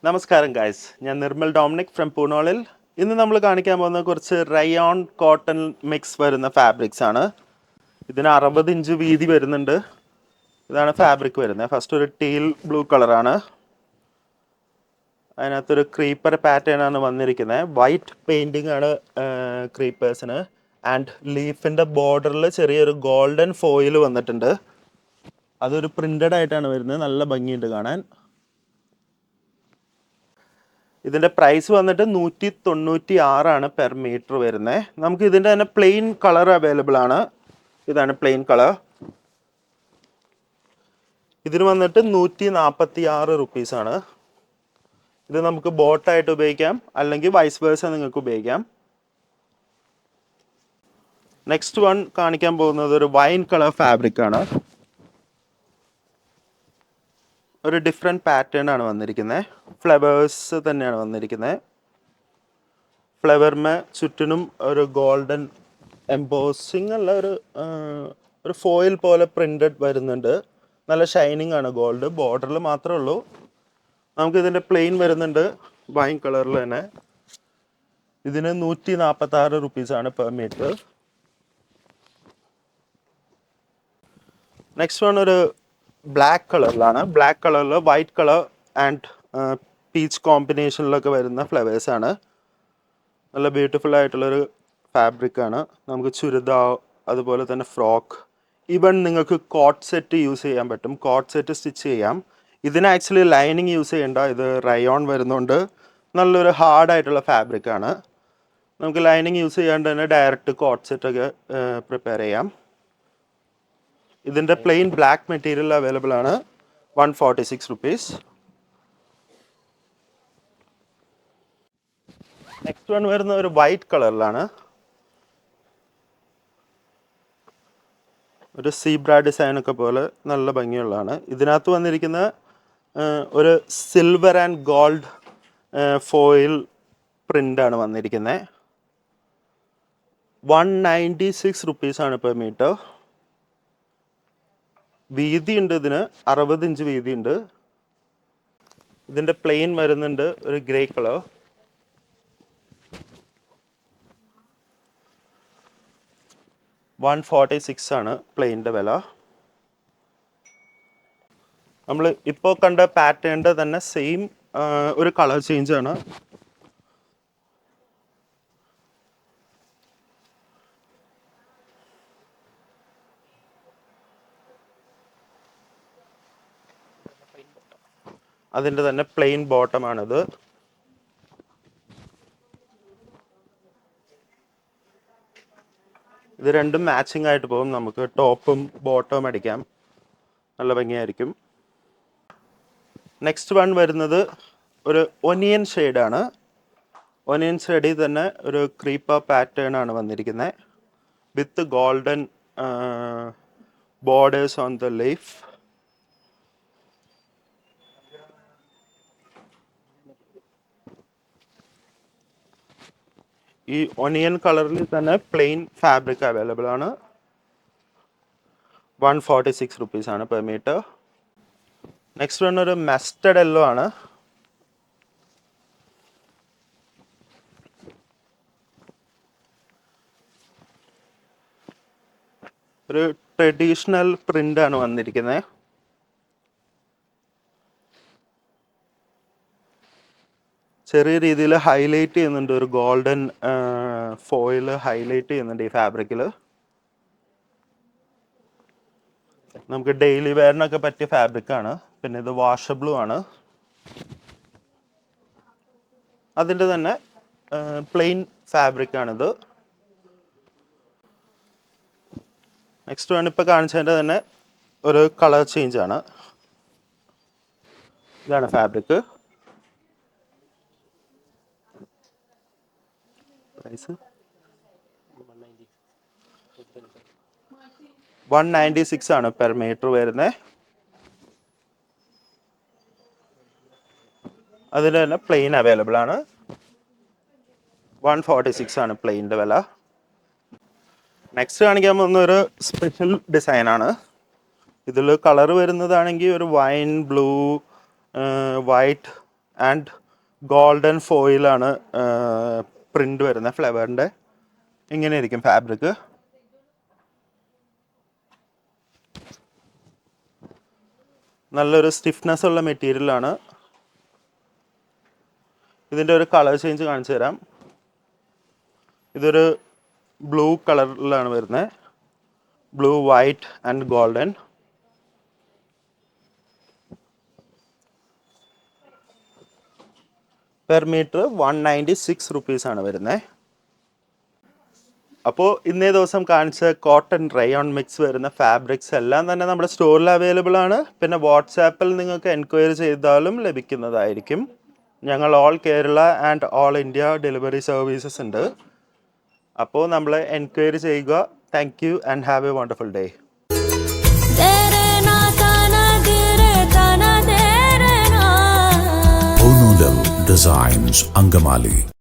നമസ്കാരം ഗൈസ്, ഞാൻ Nirmal Dominic from പൂണോളിൽ. ഇന്ന് നമ്മൾ കാണിക്കാൻ പോകുന്ന കുറച്ച് റയോൺ കോട്ടൺ മിക്സ് വരുന്ന ഫാബ്രിക്സ് ആണ്. ഇതിന് 60 ഇഞ്ച് വീതി വരുന്നുണ്ട്. ഇതാണ് ഫാബ്രിക് വരുന്നത്. ഫസ്റ്റ് ഒരു ടീൽ ബ്ലൂ കളറാണ്, അതിനകത്തൊരു ക്രീപ്പർ പാറ്റേൺ ആണ് വന്നിരിക്കുന്നത്. വൈറ്റ് പെയിൻറ്റിംഗ് ആണ് ക്രീപ്പേഴ്സിന്. ആൻഡ് ലീഫിൻ്റെ ബോർഡറിൽ ചെറിയൊരു ഗോൾഡൻ ഫോയിൽ വന്നിട്ടുണ്ട്. അതൊരു പ്രിൻ്റഡ് ആയിട്ടാണ് വരുന്നത്. നല്ല ഭംഗിയുണ്ട് കാണാൻ. ഇതിൻ്റെ പ്രൈസ് വന്നിട്ട് 196 പെർ മീറ്റർ വരുന്നത്. നമുക്ക് ഇതിൻ്റെ തന്നെ പ്ലെയിൻ കളർ അവൈലബിൾ ആണ്. ഇതാണ് പ്ലെയിൻ കളർ. ഇതിന് വന്നിട്ട് 146 റുപ്പീസാണ്. ഇത് നമുക്ക് ബോട്ടായിട്ട് ഉപയോഗിക്കാം, അല്ലെങ്കിൽ വൈസ് വേഴ്സ നിങ്ങൾക്ക് ഉപയോഗിക്കാം. നെക്സ്റ്റ് വൺ കാണിക്കാൻ പോകുന്നത് ഒരു വൈൻ കളർ ഫാബ്രിക് ആണ്. ഒരു ഡിഫറെൻറ്റ് പാറ്റേൺ ആണ് വന്നിരിക്കുന്നത്. ഫ്ലവേഴ്സ് തന്നെയാണ് വന്നിരിക്കുന്നത്. ഫ്ലവറിന് ചുറ്റിനും ഒരു ഗോൾഡൻ എംബോസിങ് അല്ല, ഒരു ഫോയിൽ പോലെ പ്രിൻ്റഡ് വരുന്നുണ്ട്. നല്ല ഷൈനിങ് ആണ് ഗോൾഡ്. ബോർഡറിൽ മാത്രമേ ഉള്ളൂ. നമുക്കിതിൻ്റെ പ്ലെയിൻ വരുന്നുണ്ട് വൈൻ കളറിൽ തന്നെ. ഇതിന് 146 റുപ്പീസാണ് പെർ മീറ്റർ. നെക്സ്റ്റ് വൺ ഒരു ബ്ലാക്ക് കളറിലാണ്. ബ്ലാക്ക് കളറിൽ വൈറ്റ് കളർ ആൻഡ് പീച്ച് കോമ്പിനേഷനിലൊക്കെ വരുന്ന ഫ്ലവേഴ്സാണ്. നല്ല ബ്യൂട്ടിഫുൾ ആയിട്ടുള്ളൊരു ഫാബ്രിക്കാണ്. നമുക്ക് ചുരിദാർ, അതുപോലെ തന്നെ ഫ്രോക്ക്, ഈവൻ നിങ്ങൾക്ക് കോട്ട് സെറ്റ് യൂസ് ചെയ്യാൻ പറ്റും. കോട്ട് സെറ്റ് സ്റ്റിച്ച് ചെയ്യാം. ഇതിന് ആക്ച്വലി ലൈനിങ് യൂസ് ചെയ്യേണ്ട. ഇത് റയോൺ വരുന്നുണ്ട്. നല്ലൊരു ഹാർഡായിട്ടുള്ള ഫാബ്രിക്കാണ്. നമുക്ക് ലൈനിങ് യൂസ് ചെയ്യാണ്ട് തന്നെ ഡയറക്റ്റ് കോട്ട് സെറ്റൊക്കെ പ്രിപ്പയർ ചെയ്യാം. ഇതിൻ്റെ പ്ലെയിൻ ബ്ലാക്ക് മെറ്റീരിയൽ അവൈലബിൾ ആണ്. 146 റുപ്പീസ്. നെക്സ്റ്റ് വൺ വരുന്ന ഒരു വൈറ്റ് കളറിലാണ്. ഒരു സീബ്ര ഡിസൈനൊക്കെ പോലെ നല്ല ഭംഗിയുള്ളതാണ്. ഇതിനകത്ത് വന്നിരിക്കുന്ന ഒരു സിൽവർ ആൻഡ് ഗോൾഡ് ഫോയിൽ പ്രിൻ്റാണ് വന്നിരിക്കുന്നത്. 196 റുപ്പീസാണ് പെർ മീറ്റർ. വീതിയുണ്ട് ഇതിന് 60 ഇഞ്ച് വീതിയുണ്ട്. ഇതിൻ്റെ പ്ലെയിൻ വരുന്നുണ്ട് ഒരു ഗ്രേ കളർ. $146 ആണ് പ്ലെയിൻ്റെ വില. നമ്മൾ ഇപ്പോൾ കണ്ട പാറ്റേണിൻ്റെ തന്നെ സെയിം ഒരു കളർ ചേഞ്ച് ആണ്. അതിൻ്റെ തന്നെ പ്ലെയിൻ ബോട്ടമാണിത്. ഇത് രണ്ടും മാച്ചിങ് ആയിട്ട് പോകും. നമുക്ക് ടോപ്പും ബോട്ടവും അടിക്കാം, നല്ല ഭംഗിയായിരിക്കും. നെക്സ്റ്റ് വൺ വരുന്നത് ഒരു ഒനിയൻ ഷെയ്ഡാണ്. ഒനിയൻ ഷെയ്ഡിൽ തന്നെ ഒരു ക്രീപ്പർ പാറ്റേൺ ആണ് വന്നിരിക്കുന്നത് വിത്ത് golden borders on the leaf. ഈ ഒനിയൻ കളറിൽ തന്നെ പ്ലെയിൻ ഫാബ്രിക് അവൈലബിൾ ആണ്. 146 റുപ്പീസാണ് പെർ മീറ്റർ. നെക്സ്റ്റ് വൺ ഒരു മസ്റ്റർഡ് യെല്ലോ ആണ്. ഒരു ട്രഡീഷണൽ പ്രിൻ്റാണ് വന്നിരിക്കുന്നത്. ചെറിയ രീതിയിൽ ഹൈലൈറ്റ് ചെയ്യുന്നുണ്ട്. ഒരു ഗോൾഡൻ ഫോയിൽ ഹൈലൈറ്റ് ചെയ്യുന്നുണ്ട് ഈ ഫാബ്രിക്കിൽ. നമുക്ക് ഡെയിലി വെയറിനൊക്കെ പറ്റിയ ഫാബ്രിക്കാണ്. പിന്നെ ഇത് വാഷബിളും ആണ്. അതിൻ്റെ തന്നെ പ്ലെയിൻ ഫാബ്രിക്കാണിത്. നെക്സ്റ്റ് വൺ ഇപ്പോൾ കാണിച്ചതിൻ്റെ തന്നെ ഒരു കളർ ചേഞ്ച് ആണ്. ഇതാണ് ഫാബ്രിക്. പ്രൈസ് 196 ആണ് പെർ മീറ്റർ വരുന്നത്. അതിൽ തന്നെ പ്ലെയിൻ അവൈലബിൾ ആണ്. 146 ആണ് പ്ലെയിൻ്റെ വില. നെക്സ്റ്റ് കാണിക്കാൻ പോകുന്ന ഒരു സ്പെഷ്യൽ ഡിസൈനാണ്. ഇതിൽ കളർ വരുന്നതാണെങ്കിൽ ഒരു wine blue, white and golden ഫോയിലാണ് പ്രിൻ്റ് വരുന്നത് ഫ്ലവറിൻ്റെ. ഇങ്ങനെ ഇരിക്കും ഫാബ്രിക്. നല്ലൊരു സ്റ്റിഫ്നെസ് ഉള്ള മെറ്റീരിയലാണ്. ഇതിൻ്റെ ഒരു കളർ ചേഞ്ച് കാണിച്ചു തരാം. ഇതൊരു ബ്ലൂ കളറിലാണ് വരുന്നത്. Blue, white and golden. Per meter 196 റുപ്പീസാണ് വരുന്നത്. അപ്പോൾ ഇന്നേ ദിവസം കാണിച്ച കോട്ടൺ റയോൺ മിക്സ് വരുന്ന ഫാബ്രിക്സ് എല്ലാം തന്നെ നമ്മുടെ സ്റ്റോറിൽ അവൈലബിൾ ആണ്. പിന്നെ വാട്സാപ്പിൽ നിങ്ങൾക്ക് എൻക്വയറി ചെയ്താലും ലഭിക്കുന്നതായിരിക്കും. ഞങ്ങൾ all Kerala and all India delivery services ഉണ്ട്. അപ്പോൾ നമ്മളെ എൻക്വയറി ചെയ്യുക. Thank you and have A wonderful day. Designs, Angamali.